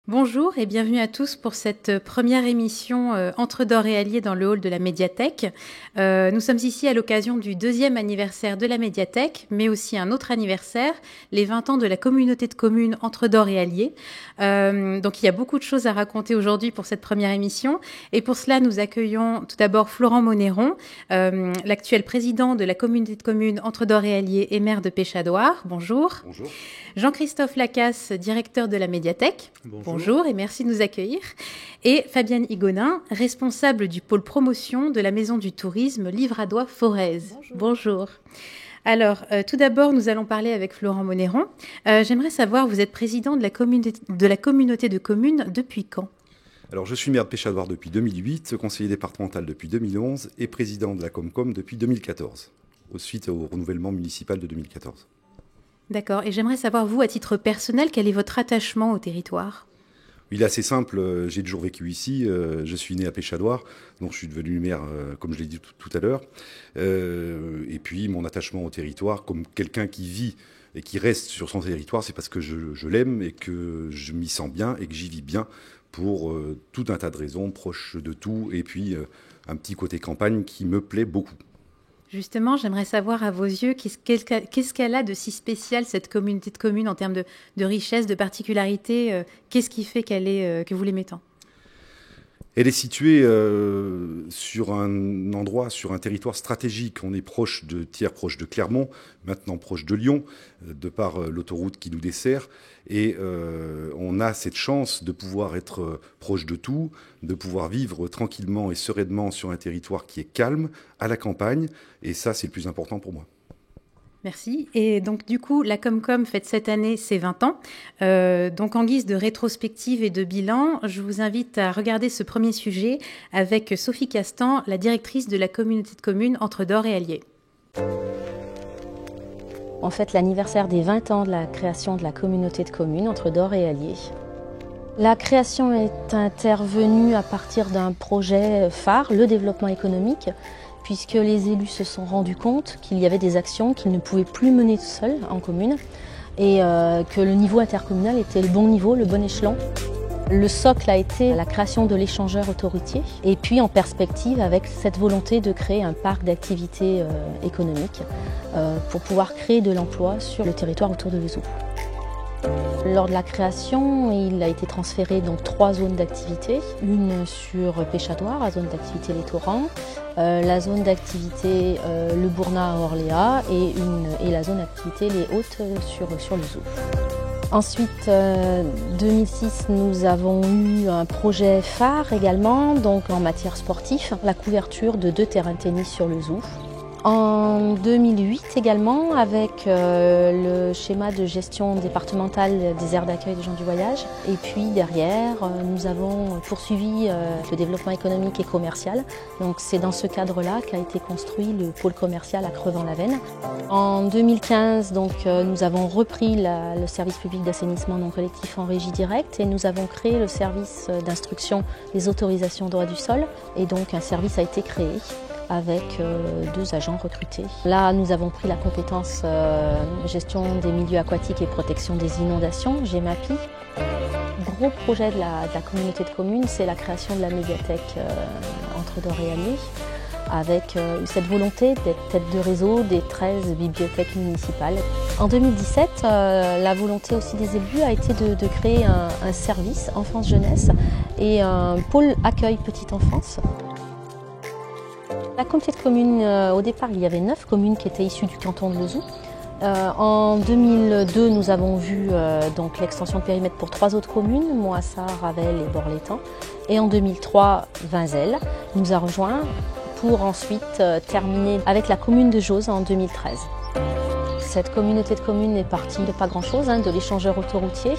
Bonjour et bienvenue à tous pour cette première émission Entre Dore et Allier dans le hall de la médiathèque. Nous sommes ici à l'occasion du 2e anniversaire de la médiathèque, mais aussi un autre anniversaire, les 20 ans de la communauté de communes Entre Dore et Allier. Donc il y a beaucoup de choses à raconter aujourd'hui pour cette première émission. Et pour cela, nous accueillons tout d'abord Florent Monneron, l'actuel président de la communauté de communes Entre Dore et Allier et maire de Péchadoire. Bonjour. Bonjour. Jean-Christophe Lacasse, directeur de la médiathèque. Bonjour et merci de nous accueillir. Et Fabienne Higonin, responsable du pôle promotion de la Maison du Tourisme Livradois-Forez. Bonjour. Alors, tout d'abord, nous allons parler avec Florent Monneron. J'aimerais savoir, vous êtes président de la communauté de communes depuis quand ? Alors, je suis maire de Péchadoire depuis 2008, conseiller départemental depuis 2011 et président de la Comcom depuis 2014, suite au renouvellement municipal de 2014. D'accord. Et j'aimerais savoir, vous, à titre personnel, quel est votre attachement au territoire ? Il est assez simple, j'ai toujours vécu ici, je suis né à Péchadoire, donc je suis devenu maire, comme je l'ai dit tout à l'heure. Et puis mon attachement au territoire, comme quelqu'un qui vit et qui reste sur son territoire, c'est parce que je l'aime et que je m'y sens bien et que j'y vis bien pour tout un tas de raisons, proche de tout, et puis un petit côté campagne qui me plaît beaucoup. Justement, j'aimerais savoir à vos yeux, qu'est-ce qu'elle a de si spécial, cette communauté de communes, en termes de richesse, de particularité. Qu'est-ce qui fait que vous l'aimez tant ? Elle est située sur un endroit, sur un territoire stratégique. On est proche de Thiers, proche de Clermont, maintenant proche de Lyon, de par l'autoroute qui nous dessert. Et on a cette chance de pouvoir être proche de tout, de pouvoir vivre tranquillement et sereinement sur un territoire qui est calme, à la campagne. Et ça, c'est le plus important pour moi. Merci. Et donc, du coup, la Comcom fête cette année ses 20 ans. Donc, en guise de rétrospective et de bilan, je vous invite à regarder ce premier sujet avec Sophie Castan, la directrice de la communauté de communes Entre Dore et Allier. On fête l'anniversaire des 20 ans de la création de la communauté de communes Entre Dore et Allier. La création est intervenue à partir d'un projet phare, le développement économique, puisque les élus se sont rendus compte qu'il y avait des actions qu'ils ne pouvaient plus mener tout seuls en commune et que le niveau intercommunal était le bon niveau, le bon échelon. Le socle a été la création de l'échangeur autoroutier et puis en perspective avec cette volonté de créer un parc d'activités économiques pour pouvoir créer de l'emploi sur le territoire autour de Vesoul. Lors de la création, il a été transféré donc 3 zones d'activité, une sur Péchadoire, la zone d'activité Les Torrents, la zone d'activité Le Bournat à Orléans et la zone d'activité Les Hautes sur le Zouf. Ensuite, 2006, nous avons eu un projet phare également, donc en matière sportive, la couverture de 2 terrains de tennis sur le Zouf. En 2008 également, avec le schéma de gestion départementale des aires d'accueil des gens du voyage. Et puis derrière, nous avons poursuivi le développement économique et commercial. Donc c'est dans ce cadre-là qu'a été construit le pôle commercial à Crevant-la-Veine. En 2015, donc, nous avons repris le service public d'assainissement non collectif en régie directe et nous avons créé le service d'instruction des autorisations droit du sol. Et donc un service a été créé avec 2 agents recrutés. Là, nous avons pris la compétence gestion des milieux aquatiques et protection des inondations, GEMAPI. Gros projet de la communauté de communes, c'est la création de la médiathèque Entre Dore et Allier, avec cette volonté d'être tête de réseau des 13 bibliothèques municipales. En 2017, la volonté aussi des élus a été de créer un service enfance-jeunesse et un pôle accueil petite enfance. La communauté de communes, au départ, il y avait 9 communes qui étaient issues du canton de Lezoux. En 2002, nous avons vu donc l'extension de périmètre pour 3 autres communes, Moissart, Ravel et Borlétan. Et en 2003, Vinzel nous a rejoints pour ensuite terminer avec la commune de Jose en 2013. Cette communauté de communes est partie de pas grand-chose, de l'échangeur autoroutier.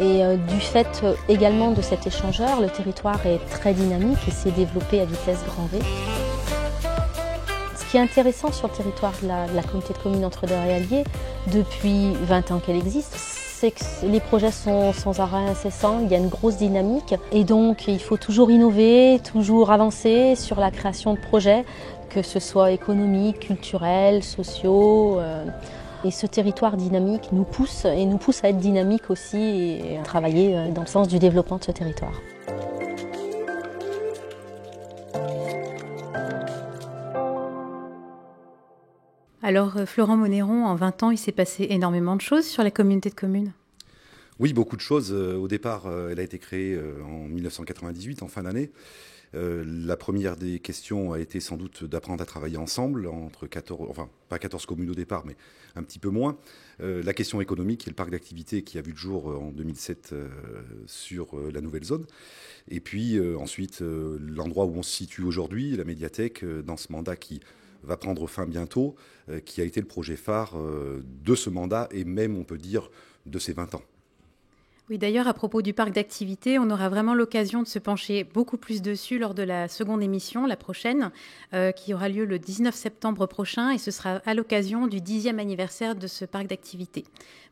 Et du fait également de cet échangeur, le territoire est très dynamique et s'est développé à vitesse grand V. Ce qui est intéressant sur le territoire de la communauté de communes Entre Dore et Allier, depuis 20 ans qu'elle existe, c'est que les projets sont sans arrêt incessants, il y a une grosse dynamique et donc il faut toujours innover, toujours avancer sur la création de projets, que ce soit économiques, culturels, sociaux. Et ce territoire dynamique nous pousse à être dynamique aussi et à travailler dans le sens du développement de ce territoire. Alors, Florent Monneron, en 20 ans, il s'est passé énormément de choses sur la communauté de communes. Oui, beaucoup de choses. Au départ, elle a été créée en 1998, en fin d'année. La première des questions a été sans doute d'apprendre à travailler ensemble entre 14, enfin pas 14 communes au départ, mais un petit peu moins. La question économique et le parc d'activités qui a vu le jour en 2007 sur la nouvelle zone. Et puis ensuite, l'endroit où on se situe aujourd'hui, la médiathèque, dans ce mandat qui va prendre fin bientôt, qui a été le projet phare de ce mandat et même, on peut dire, de ces 20 ans. Oui, d'ailleurs, à propos du parc d'activités, on aura vraiment l'occasion de se pencher beaucoup plus dessus lors de la seconde émission, la prochaine, qui aura lieu le 19 septembre prochain, et ce sera à l'occasion du 10e anniversaire de ce parc d'activités.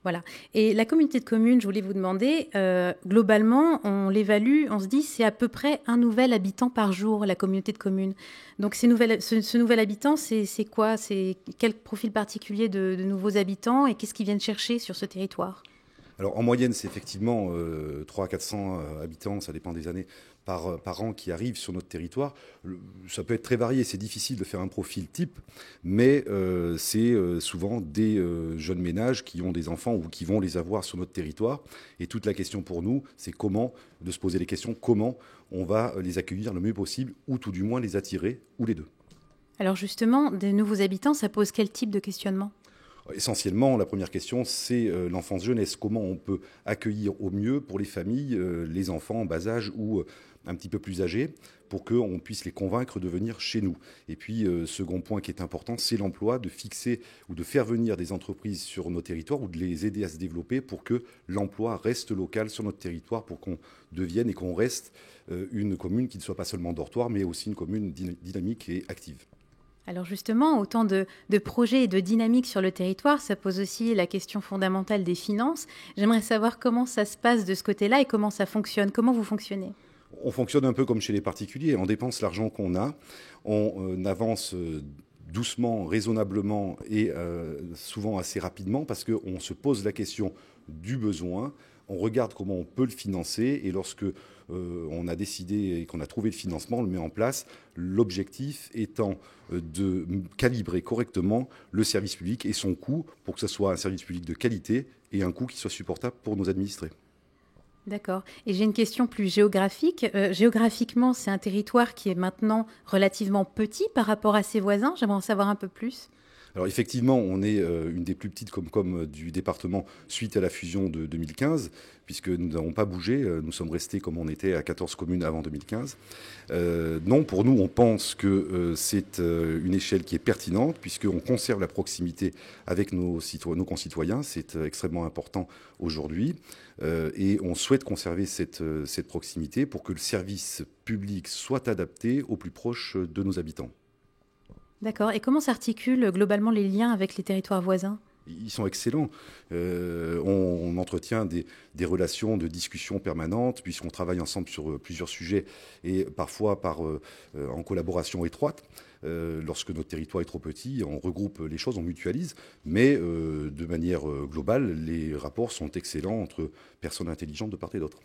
Voilà. Et la communauté de communes, je voulais vous demander, globalement, on l'évalue, on se dit c'est à peu près un nouvel habitant par jour, la communauté de communes. Donc ce nouvel habitant, c'est quoi? C'est quel profil particulier de nouveaux habitants et qu'est-ce qu'ils viennent chercher sur ce territoire? Alors en moyenne, c'est effectivement 300 à 400 habitants, ça dépend des années, par an qui arrivent sur notre territoire. Ça peut être très varié, c'est difficile de faire un profil type, mais c'est souvent des jeunes ménages qui ont des enfants ou qui vont les avoir sur notre territoire. Et toute la question pour nous, c'est de se poser les questions, comment on va les accueillir le mieux possible, ou tout du moins les attirer, ou les deux. Alors justement, des nouveaux habitants, ça pose quel type de questionnement ? Essentiellement, la première question, c'est l'enfance-jeunesse. Comment on peut accueillir au mieux pour les familles, les enfants en bas âge ou un petit peu plus âgés, pour qu'on puisse les convaincre de venir chez nous. Et puis, second point qui est important, c'est l'emploi, de fixer ou de faire venir des entreprises sur nos territoires ou de les aider à se développer pour que l'emploi reste local sur notre territoire, pour qu'on devienne et qu'on reste une commune qui ne soit pas seulement dortoir, mais aussi une commune dynamique et active. Alors justement, autant de projets et de dynamique sur le territoire, ça pose aussi la question fondamentale des finances. J'aimerais savoir comment ça se passe de ce côté-là et comment ça fonctionne. Comment vous fonctionnez ? On fonctionne un peu comme chez les particuliers. On dépense l'argent qu'on a, on avance doucement, raisonnablement et souvent assez rapidement parce qu'on se pose la question du besoin. On regarde comment on peut le financer et lorsque on a décidé et qu'on a trouvé le financement, on le met en place. L'objectif étant de calibrer correctement le service public et son coût pour que ce soit un service public de qualité et un coût qui soit supportable pour nos administrés. D'accord. Et j'ai une question plus géographique. Géographiquement, c'est un territoire qui est maintenant relativement petit par rapport à ses voisins. J'aimerais en savoir un peu plus. Alors effectivement, on est une des plus petites Comcom du département suite à la fusion de 2015, puisque nous n'avons pas bougé, nous sommes restés comme on était à 14 communes avant 2015. Non, pour nous, on pense que c'est une échelle qui est pertinente, puisqu'on conserve la proximité avec nos concitoyens, c'est extrêmement important aujourd'hui, et on souhaite conserver cette proximité pour que le service public soit adapté au plus proche de nos habitants. D'accord. Et comment s'articulent globalement les liens avec les territoires voisins ? Ils sont excellents. On entretient des relations de discussion permanentes puisqu'on travaille ensemble sur plusieurs sujets et parfois en collaboration étroite. Lorsque notre territoire est trop petit, on regroupe les choses, on mutualise. Mais de manière globale, les rapports sont excellents entre personnes intelligentes de part et d'autre.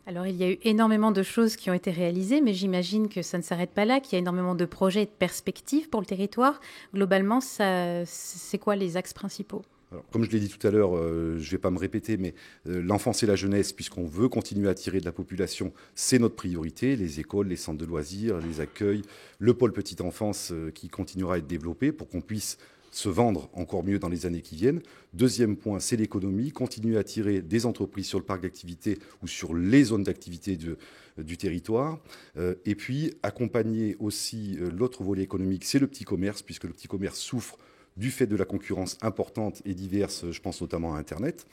Alors, il y a eu énormément de choses qui ont été réalisées, mais j'imagine que ça ne s'arrête pas là, qu'il y a énormément de projets et de perspectives pour le territoire. Globalement, c'est quoi les axes principaux ? Alors, comme je l'ai dit tout à l'heure, je ne vais pas me répéter, mais l'enfance et la jeunesse, puisqu'on veut continuer à attirer de la population, c'est notre priorité. Les écoles, les centres de loisirs, les accueils, le pôle petite enfance qui continuera à être développé pour qu'on puisse se vendre encore mieux dans les années qui viennent. Deuxième point, c'est l'économie, continuer à attirer des entreprises sur le parc d'activité ou sur les zones d'activité du territoire. Et puis, accompagner aussi l'autre volet économique, c'est le petit commerce, puisque le petit commerce souffre du fait de la concurrence importante et diverse, je pense notamment à Internet.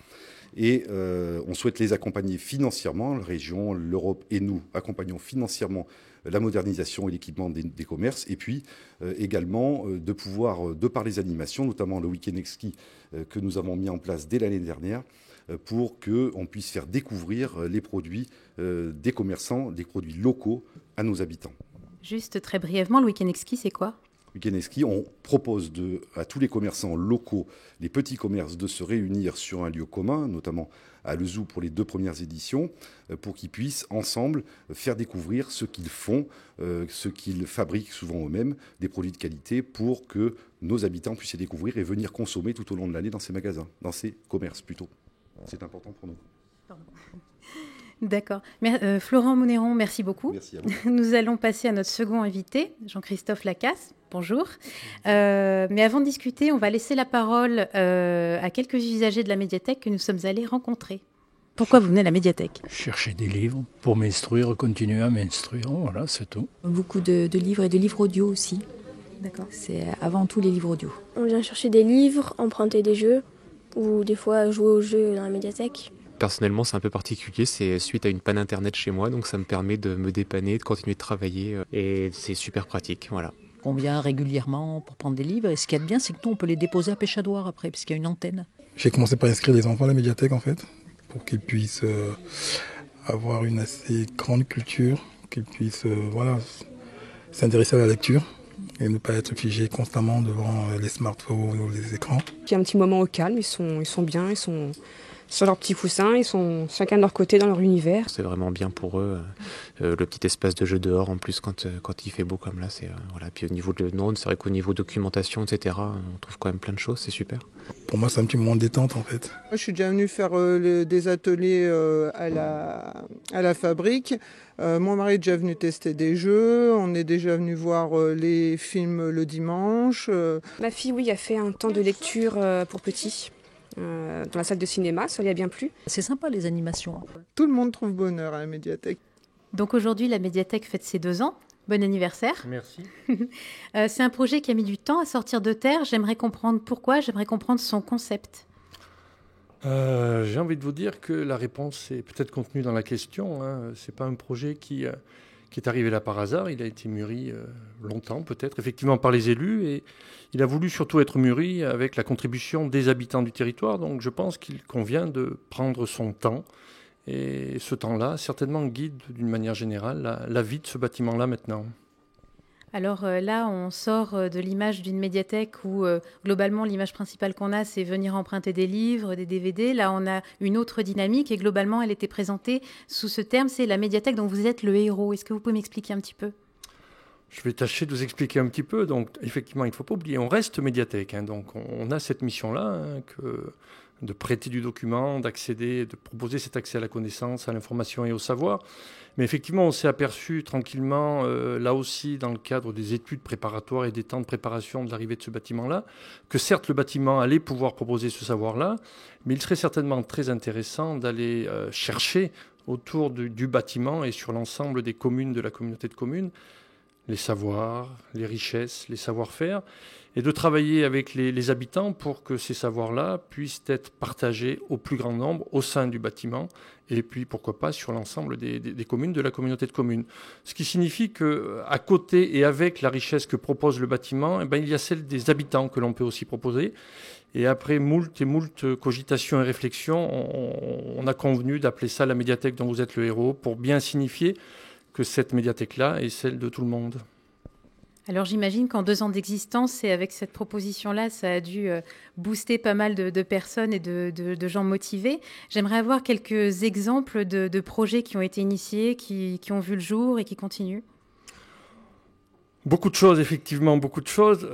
Et on souhaite les accompagner financièrement, la région, l'Europe et nous accompagnons financièrement la modernisation et l'équipement des commerces, et puis également de pouvoir, de par les animations, notamment le Week-end Exquis que nous avons mis en place dès l'année dernière, pour qu'on puisse faire découvrir les produits des commerçants, des produits locaux à nos habitants. Juste très brièvement, le Week-end Exquis, c'est quoi ? Week-end et ski, on propose à tous les commerçants locaux, les petits commerces, de se réunir sur un lieu commun, notamment à Le Zoo pour les 2 premières éditions, pour qu'ils puissent ensemble faire découvrir ce qu'ils font, ce qu'ils fabriquent souvent eux-mêmes, des produits de qualité, pour que nos habitants puissent les découvrir et venir consommer tout au long de l'année dans ces magasins, dans ces commerces plutôt. C'est important pour nous. Pardon. D'accord. Florent Mounéron, merci beaucoup. Merci à vous. Nous allons passer à notre second invité, Jean-Christophe Lacasse. Bonjour. Mais avant de discuter, on va laisser la parole à quelques usagers de la médiathèque que nous sommes allés rencontrer. Pourquoi vous venez à la médiathèque ? Chercher des livres pour m'instruire, continuer à m'instruire, voilà, c'est tout. Beaucoup de livres et de livres audio aussi. D'accord. C'est avant tout les livres audio. On vient chercher des livres, emprunter des jeux, ou des fois jouer aux jeux dans la médiathèque. Personnellement, c'est un peu particulier, c'est suite à une panne internet chez moi, donc ça me permet de me dépanner, de continuer de travailler, et c'est super pratique, voilà. On vient régulièrement pour prendre des livres, et ce qu'il y a de bien, c'est que nous, on peut les déposer à Pêchadoire après, puisqu'il y a une antenne. J'ai commencé par inscrire les enfants à la médiathèque, en fait, pour qu'ils puissent avoir une assez grande culture, qu'ils puissent s'intéresser à la lecture et ne pas être figés constamment devant les smartphones ou les écrans. Il y a un petit moment au calme, ils sont bien, ils sont sur leur petit coussin, ils sont chacun de leur côté dans leur univers. C'est vraiment bien pour eux, le petit espace de jeu dehors, en plus quand il fait beau comme là, c'est voilà. Puis au niveau de non, c'est vrai qu'au niveau documentation, etc., on trouve quand même plein de choses, c'est super. Pour moi, c'est un petit moment de détente en fait. Je suis déjà venu faire des ateliers à la fabrique. Mon mari est déjà venu tester des jeux. On est déjà venu voir les films le dimanche. Ma fille, oui, a fait un temps de lecture pour petits. Dans la salle de cinéma, ça lui a bien plu. C'est sympa les animations. Tout le monde trouve bonheur à la médiathèque. Donc aujourd'hui, la médiathèque fête ses 2 ans. Bon anniversaire. Merci. C'est un projet qui a mis du temps à sortir de terre. J'aimerais comprendre pourquoi, j'aimerais comprendre son concept. J'ai envie de vous dire que la réponse est peut-être contenue dans la question. Ce n'est pas un projet qui est arrivé là par hasard. Il a été mûri longtemps, peut-être, effectivement, par les élus. Et il a voulu surtout être mûri avec la contribution des habitants du territoire. Donc je pense qu'il convient de prendre son temps. Et ce temps-là, certainement, guide d'une manière générale la vie de ce bâtiment-là maintenant. Alors là, on sort de l'image d'une médiathèque où, globalement, l'image principale qu'on a, c'est venir emprunter des livres, des DVD. Là, on a une autre dynamique et globalement, elle était présentée sous ce terme, c'est la médiathèque dont vous êtes le héros. Est-ce que vous pouvez m'expliquer un petit peu ? Je vais tâcher de vous expliquer un petit peu. Donc, effectivement, il ne faut pas oublier, on reste médiathèque. Donc, on a cette mission-là, de prêter du document, d'accéder, de proposer cet accès à la connaissance, à l'information et au savoir. Mais effectivement, on s'est aperçu tranquillement, là aussi, dans le cadre des études préparatoires et des temps de préparation de l'arrivée de ce bâtiment-là, que certes, le bâtiment allait pouvoir proposer ce savoir-là, mais il serait certainement très intéressant d'aller chercher autour du bâtiment et sur l'ensemble des communes de la communauté de communes, les savoirs, les richesses, les savoir-faire, et de travailler avec les habitants pour que ces savoirs-là puissent être partagés au plus grand nombre au sein du bâtiment, et puis pourquoi pas sur l'ensemble des communes de la communauté de communes. Ce qui signifie qu'à côté et avec la richesse que propose le bâtiment, il y a celle des habitants que l'on peut aussi proposer. Et après moult cogitations et réflexions, on a convenu d'appeler ça la médiathèque dont vous êtes le héros, pour bien signifier que cette médiathèque-là est celle de tout le monde. Alors j'imagine qu'en 2 ans d'existence et avec cette proposition-là, ça a dû booster pas mal de personnes et de gens motivés. J'aimerais avoir quelques exemples de projets qui ont été initiés, qui ont vu le jour et qui continuent. Beaucoup de choses, effectivement, beaucoup de choses.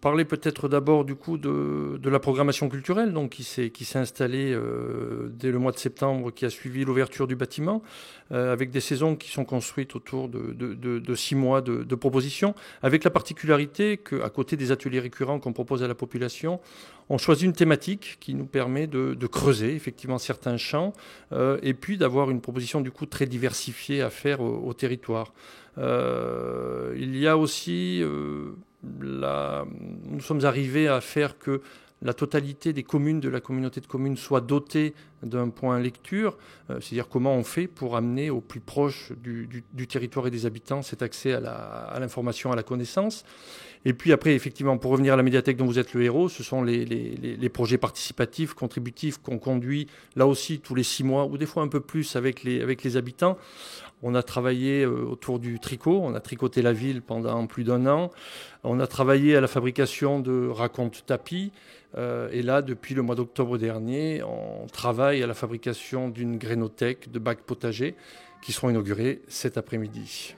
Parler peut-être d'abord du coup de la programmation culturelle, donc qui s'est installée dès le mois de septembre, qui a suivi l'ouverture du bâtiment, avec des saisons qui sont construites autour de 6 mois de propositions, avec la particularité qu'à côté des ateliers récurrents qu'on propose à la population, on choisit une thématique qui nous permet de creuser effectivement certains champs et puis d'avoir une proposition du coup très diversifiée à faire au territoire. Il y a aussi... nous sommes arrivés à faire que la totalité des communes de la communauté de communes soient dotées d'un point lecture, c'est-à-dire comment on fait pour amener au plus proche du territoire et des habitants cet accès à l'information, à la connaissance. Et puis après, effectivement, pour revenir à la médiathèque dont vous êtes le héros, ce sont les projets participatifs, contributifs qu'on conduit là aussi tous les 6 mois, ou des fois un peu plus avec les habitants. On a travaillé autour du tricot, on a tricoté la ville pendant plus d'1 an. On a travaillé à la fabrication de raconte-tapis. Et là, depuis le mois d'octobre dernier, on travaille à la fabrication d'une grénothèque de bacs potagers qui seront inaugurés cet après-midi.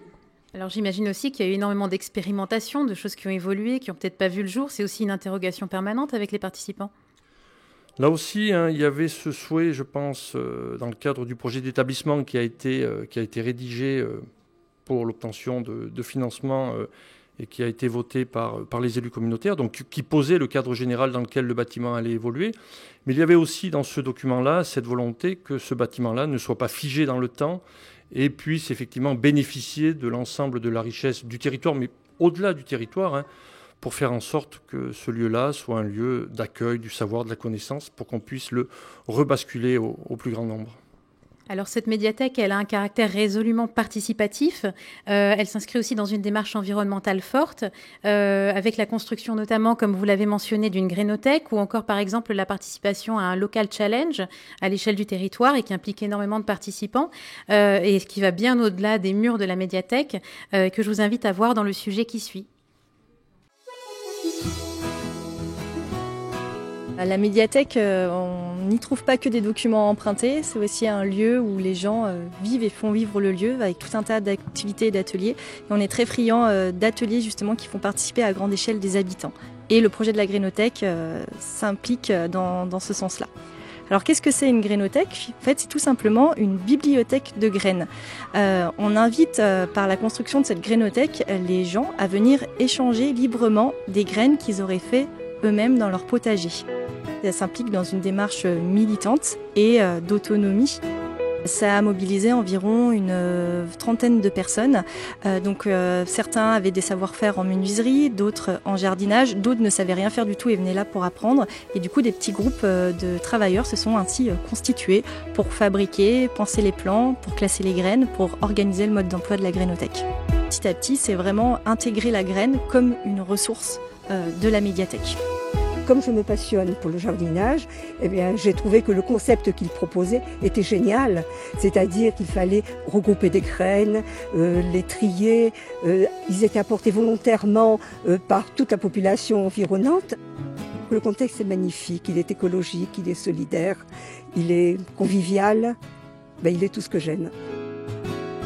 Alors j'imagine aussi qu'il y a eu énormément d'expérimentations, de choses qui ont évolué, qui n'ont peut-être pas vu le jour. C'est aussi une interrogation permanente avec les participants. Là aussi, il y avait ce souhait, je pense, dans le cadre du projet d'établissement qui a été rédigé pour l'obtention de financement et qui a été voté par les élus communautaires, donc qui posait le cadre général dans lequel le bâtiment allait évoluer. Mais il y avait aussi dans ce document-là cette volonté que ce bâtiment-là ne soit pas figé dans le temps et puisse effectivement bénéficier de l'ensemble de la richesse du territoire, mais au-delà du territoire, pour faire en sorte que ce lieu-là soit un lieu d'accueil du savoir, de la connaissance, pour qu'on puisse le rebasculer au plus grand nombre. Alors cette médiathèque, elle a un caractère résolument participatif. Elle s'inscrit aussi dans une démarche environnementale forte, avec la construction notamment, comme vous l'avez mentionné, d'une grénothèque, ou encore par exemple la participation à un local challenge à l'échelle du territoire et qui implique énormément de participants, et qui va bien au-delà des murs de la médiathèque, que je vous invite à voir dans le sujet qui suit. À la médiathèque, on n'y trouve pas que des documents empruntés, c'est aussi un lieu où les gens vivent et font vivre le lieu avec tout un tas d'activités et d'ateliers. Et on est très friand d'ateliers justement qui font participer à grande échelle des habitants. Et le projet de la grénothèque s'implique dans ce sens-là. Alors qu'est-ce que c'est une grénothèque ? En fait, c'est tout simplement une bibliothèque de graines. On invite par la construction de cette grénothèque les gens à venir échanger librement des graines qu'ils auraient fait eux-mêmes dans leur potager. Ça s'implique dans une démarche militante et d'autonomie. Ça a mobilisé environ une 30aine de personnes. Certains avaient des savoir-faire en menuiserie, d'autres en jardinage, d'autres ne savaient rien faire du tout et venaient là pour apprendre. Et du coup, des petits groupes de travailleurs se sont ainsi constitués pour fabriquer, penser les plants, pour classer les graines, pour organiser le mode d'emploi de la grénothèque. Petit à petit, c'est vraiment intégrer la graine comme une ressource de la médiathèque. Comme je me passionne pour le jardinage, j'ai trouvé que le concept qu'il proposait était génial. C'est-à-dire qu'il fallait regrouper des graines, les trier. Ils étaient apportés volontairement par toute la population environnante. Le contexte est magnifique, il est écologique, il est solidaire, il est convivial. Il est tout ce que j'aime.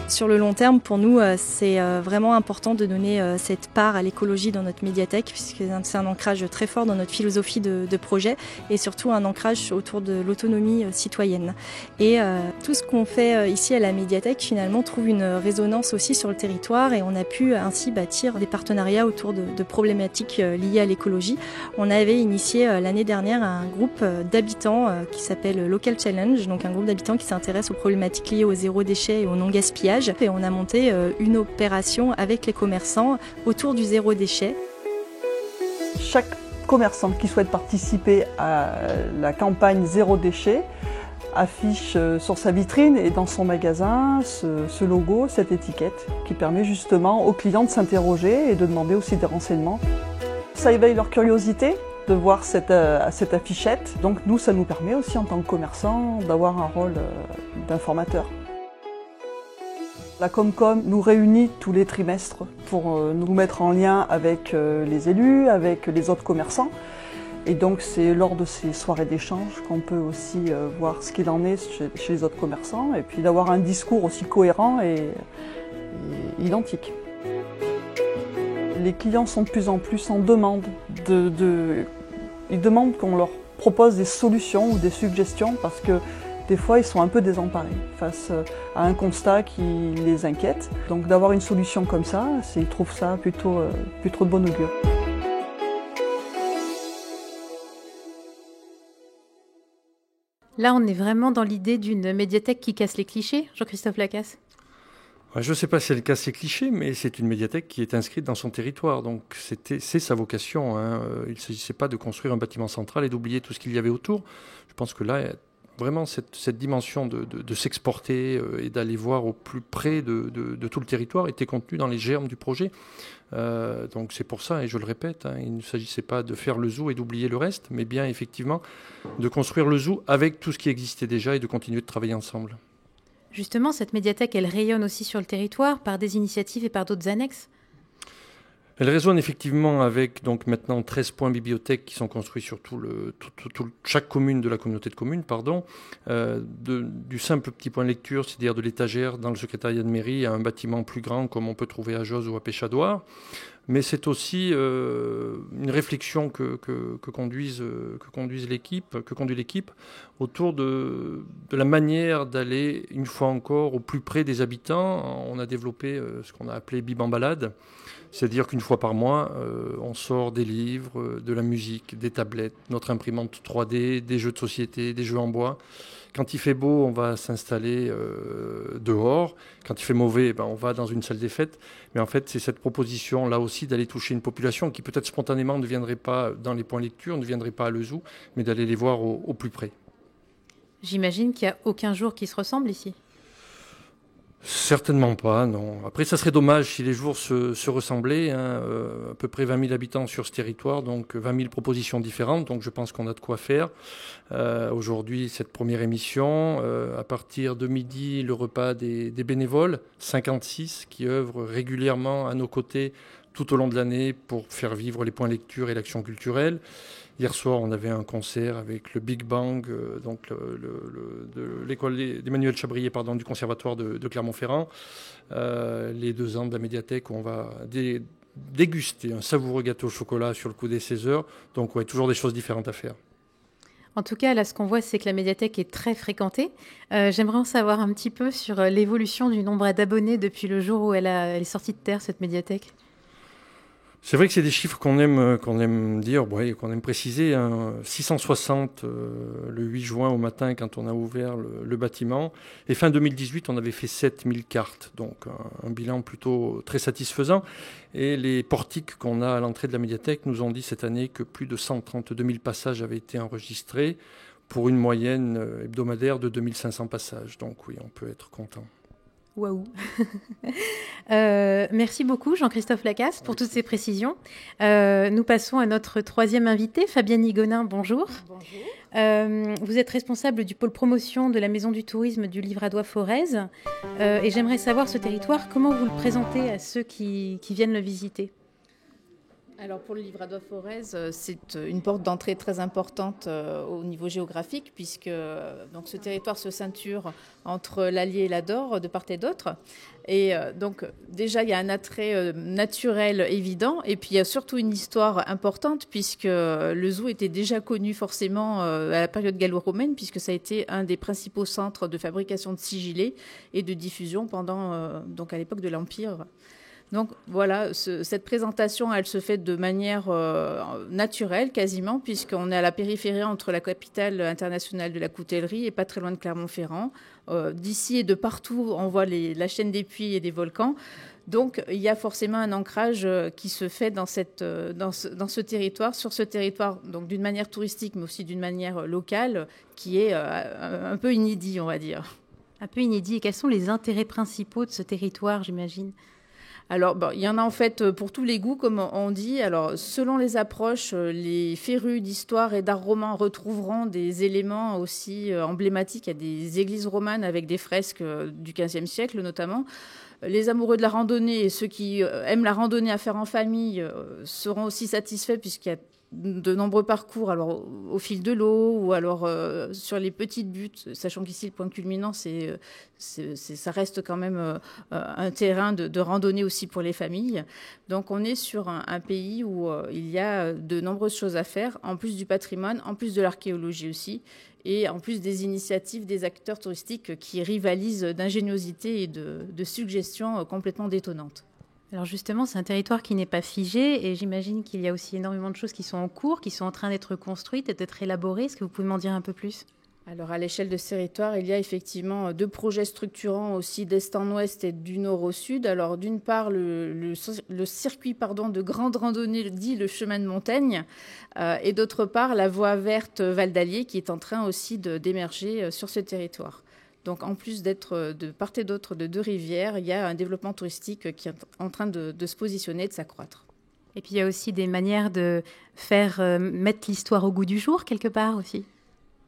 Sur le long terme, pour nous, c'est vraiment important de donner cette part à l'écologie dans notre médiathèque, puisque c'est un ancrage très fort dans notre philosophie de projet et surtout un ancrage autour de l'autonomie citoyenne. Et tout ce qu'on fait ici à la médiathèque, finalement, trouve une résonance aussi sur le territoire et on a pu ainsi bâtir des partenariats autour de problématiques liées à l'écologie. On avait initié l'année dernière un groupe d'habitants qui s'appelle Local Challenge, donc un groupe d'habitants qui s'intéresse aux problématiques liées au zéro déchet et au non-gaspillage. Et on a monté une opération avec les commerçants autour du zéro déchet. Chaque commerçant qui souhaite participer à la campagne zéro déchet affiche sur sa vitrine et dans son magasin ce logo, cette étiquette qui permet justement aux clients de s'interroger et de demander aussi des renseignements. Ça éveille leur curiosité de voir cette affichette. Donc nous, ça nous permet aussi en tant que commerçants d'avoir un rôle d'informateur. La Comcom nous réunit tous les trimestres pour nous mettre en lien avec les élus, avec les autres commerçants. Et donc c'est lors de ces soirées d'échange qu'on peut aussi voir ce qu'il en est chez les autres commerçants et puis d'avoir un discours aussi cohérent et identique. Les clients sont de plus en plus en demande. Ils demandent qu'on leur propose des solutions ou des suggestions parce que des fois, ils sont un peu désemparés face à un constat qui les inquiète. Donc d'avoir une solution comme ça, ils trouvent ça plutôt de bon augure. Là, on est vraiment dans l'idée d'une médiathèque qui casse les clichés, Jean-Christophe Lacasse. Je ne sais pas si elle casse les clichés, mais c'est une médiathèque qui est inscrite dans son territoire. Donc c'est sa vocation. Il ne s'agissait pas de construire un bâtiment central et d'oublier tout ce qu'il y avait autour. Je pense que là, vraiment cette dimension de s'exporter et d'aller voir au plus près de tout le territoire était contenue dans les germes du projet. Donc c'est pour ça, et je le répète, il ne s'agissait pas de faire le zoo et d'oublier le reste, mais bien effectivement de construire le zoo avec tout ce qui existait déjà et de continuer de travailler ensemble. Justement, cette médiathèque, elle rayonne aussi sur le territoire par des initiatives et par d'autres annexes. Elle résonne effectivement avec donc maintenant 13 points bibliothèques qui sont construits sur chaque commune de la communauté de communes, du simple petit point de lecture, c'est-à-dire de l'étagère dans le secrétariat de mairie, à un bâtiment plus grand comme on peut trouver à Joz ou à Péchadoire. Mais c'est aussi une réflexion que conduit l'équipe autour de la manière d'aller, une fois encore, au plus près des habitants. On a développé ce qu'on a appelé Bib en balade, c'est-à-dire qu'une fois par mois, on sort des livres, de la musique, des tablettes, notre imprimante 3D, des jeux de société, des jeux en bois. Quand il fait beau, on va s'installer dehors. Quand il fait mauvais, on va dans une salle des fêtes. Mais en fait, c'est cette proposition, là aussi, d'aller toucher une population qui peut-être spontanément ne viendrait pas dans les points lecture, ne viendrait pas à le zoo, mais d'aller les voir au plus près. J'imagine qu'il n'y a aucun jour qui se ressemble ici. Certainement pas, non. Après, ça serait dommage si les jours se ressemblaient. À peu près 20 000 habitants sur ce territoire, donc 20 000 propositions différentes. Donc je pense qu'on a de quoi faire. Aujourd'hui, cette première émission, à partir de midi, le repas des bénévoles, 56, qui œuvrent régulièrement à nos côtés tout au long de l'année pour faire vivre les points lecture et l'action culturelle. Hier soir, on avait un concert avec le Big Bang, de l'école d'Emmanuel Chabrier, du conservatoire de Clermont-Ferrand. Les 2 ans de la médiathèque où on va déguster un savoureux gâteau au chocolat sur le coup des 16h. Donc, ouais, toujours des choses différentes à faire. En tout cas, là, ce qu'on voit, c'est que la médiathèque est très fréquentée. J'aimerais en savoir un petit peu sur l'évolution du nombre d'abonnés depuis le jour où elle est sortie de terre, cette médiathèque. C'est vrai que c'est des chiffres qu'on aime dire, qu'on aime préciser. 660 le 8 juin au matin quand on a ouvert le bâtiment. Et fin 2018, on avait fait 7000 cartes. Donc un bilan plutôt très satisfaisant. Et les portiques qu'on a à l'entrée de la médiathèque nous ont dit cette année que plus de 132 000 passages avaient été enregistrés pour une moyenne hebdomadaire de 2500 passages. Donc oui, on peut être content. Waouh. Merci beaucoup Jean-Christophe Lacasse pour toutes ces précisions. Nous passons à notre 3e invité, Fabienne Higonin, bonjour. Bonjour. Vous êtes responsable du pôle promotion de la Maison du Tourisme du Livradois-Forez. Et j'aimerais savoir ce territoire, comment vous le présentez à ceux qui viennent le visiter ? Alors pour le Livradois-Forez, c'est une porte d'entrée très importante au niveau géographique puisque donc, ce territoire se ceinture entre l'Allier et l'Ador de part et d'autre. Et donc déjà il y a un attrait naturel évident et puis il y a surtout une histoire importante puisque le zoo était déjà connu forcément à la période gallo-romaine puisque ça a été un des principaux centres de fabrication de sigillés et de diffusion pendant donc à l'époque de l'Empire. Donc voilà, cette présentation, elle se fait de manière naturelle quasiment, puisqu'on est à la périphérie entre la capitale internationale de la coutellerie et pas très loin de Clermont-Ferrand. D'ici et de partout, on voit la chaîne des puits et des volcans. Donc il y a forcément un ancrage qui se fait dans ce territoire, sur ce territoire, donc d'une manière touristique, mais aussi d'une manière locale, qui est un peu inédit, on va dire. Un peu inédit. Et quels sont les intérêts principaux de ce territoire, j'imagine ? Alors, il y en a en fait pour tous les goûts, comme on dit. Alors, selon les approches, les férus d'histoire et d'art roman retrouveront des éléments aussi emblématiques. Il y a des églises romanes avec des fresques du XVe siècle, notamment. Les amoureux de la randonnée et ceux qui aiment la randonnée à faire en famille seront aussi satisfaits puisqu'il y a de nombreux parcours, alors au fil de l'eau ou alors sur les petites buttes, sachant qu'ici le point culminant, ça reste quand même un terrain de randonnée aussi pour les familles. Donc on est sur un pays où il y a de nombreuses choses à faire, en plus du patrimoine, en plus de l'archéologie aussi, et en plus des initiatives des acteurs touristiques qui rivalisent d'ingéniosité et de suggestions complètement détonnantes. Alors justement, c'est un territoire qui n'est pas figé et j'imagine qu'il y a aussi énormément de choses qui sont en cours, qui sont en train d'être construites et d'être élaborées. Est-ce que vous pouvez m'en dire un peu plus ? Alors à l'échelle de ce territoire, il y a effectivement 2 projets structurants aussi d'est en ouest et du nord au sud. Alors d'une part, le circuit de grande randonnée dit le chemin de montagne et d'autre part la voie verte Val d'Allier qui est en train aussi d'émerger sur ce territoire. Donc en plus d'être de part et d'autre de 2 rivières, il y a un développement touristique qui est en train de se positionner, de s'accroître. Et puis il y a aussi des manières de faire mettre l'histoire au goût du jour quelque part aussi.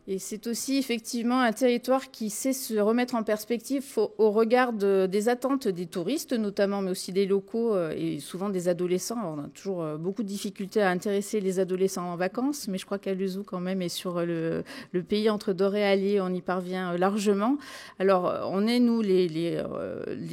Et c'est aussi effectivement un territoire qui sait se remettre en perspective au regard des attentes des touristes notamment, mais aussi des locaux et souvent des adolescents. Alors, on a toujours beaucoup de difficultés à intéresser les adolescents en vacances, mais je crois qu'Alezou quand même est sur le pays entre Dore et Allier, on y parvient largement. Alors on est nous les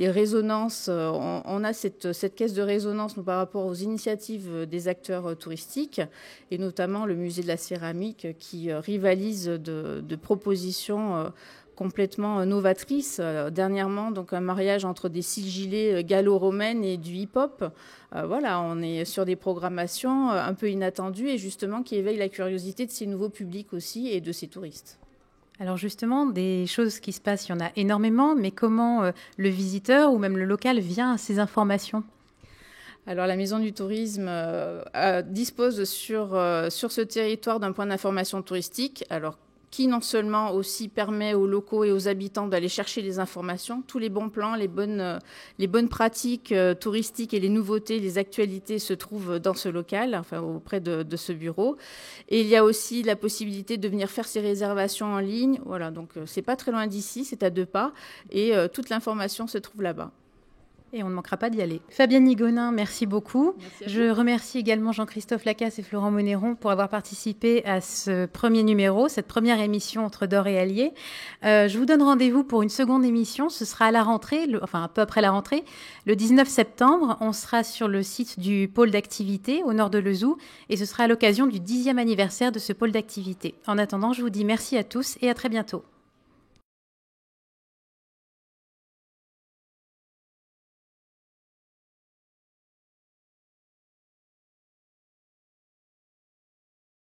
résonances, on a cette caisse de résonance nous, par rapport aux initiatives des acteurs touristiques et notamment le musée de la céramique qui rivalise de propositions complètement novatrices. Dernièrement, donc un mariage entre des sigillés gallo-romaines et du hip-hop. Voilà, on est sur des programmations un peu inattendues et justement qui éveillent la curiosité de ces nouveaux publics aussi et de ces touristes. Alors justement, des choses qui se passent, il y en a énormément, mais comment le visiteur ou même le local vient à ces informations ? Alors la Maison du Tourisme dispose sur ce territoire d'un point d'information touristique, alors qui non seulement aussi permet aux locaux et aux habitants d'aller chercher les informations, tous les bons plans, les bonnes pratiques touristiques et les nouveautés, les actualités se trouvent dans ce local, enfin auprès de ce bureau. Et il y a aussi la possibilité de venir faire ses réservations en ligne. Voilà, donc c'est pas très loin d'ici, c'est à 2 pas, et toute l'information se trouve là-bas. Et on ne manquera pas d'y aller. Fabienne Nigonin, merci beaucoup. Je remercie également Jean-Christophe Lacasse et Florent Monneron pour avoir participé à ce premier numéro, cette première émission entre Dore et Allier. Je vous donne rendez-vous pour une seconde émission. Ce sera à la rentrée, un peu après la rentrée, le 19 septembre. On sera sur le site du pôle d'activité au nord de Lezou et ce sera à l'occasion du 10e anniversaire de ce pôle d'activité. En attendant, je vous dis merci à tous et à très bientôt.